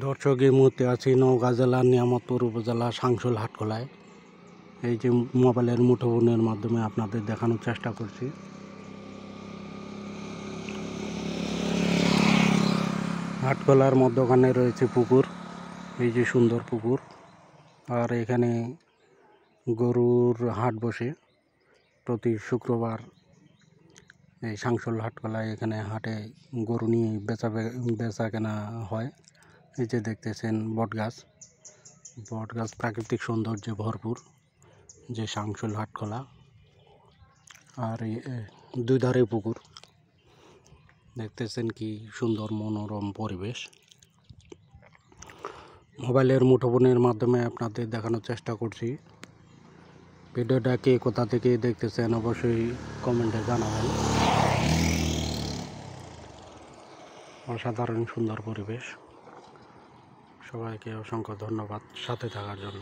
দর্শক এই মুহূর্তে আছি নওগাঁ জেলার নিয়ামতপুর উপজেলা সাংসুল হাটখোলায়। এই যে মোবাইলের মুঠোফোনের মাধ্যমে আপনাদের দেখানোর চেষ্টা করছি। হাটখোলার মধ্যখানে রয়েছে পুকুর, এই যে সুন্দর পুকুর। আর এখানে গরুর হাট বসে প্রতি শুক্রবার। এই সাংসুল হাটখোলায় এখানে হাটে গরু নিয়ে বেচা কেনা হয়। এই যে দেখতেছেন বটগাছ প্রাকৃতিক সৌন্দর্যে ভরপুর যে সাংসুল হাটখোলা। আর দুই ধারে পুকুর, দেখতেছেন কি সুন্দর মনোরম পরিবেশ। মোবাইলের মুঠোফোনের মাধ্যমে আপনাদের দেখানোর চেষ্টা করছি। ভিডিওটা কে কোথা থেকে দেখতেছেন অবশ্যই কমেন্টে জানাবেন। অসাধারণ সুন্দর পরিবেশ। সবাইকে অসংখ্য ধন্যবাদ সাথে থাকার জন্য।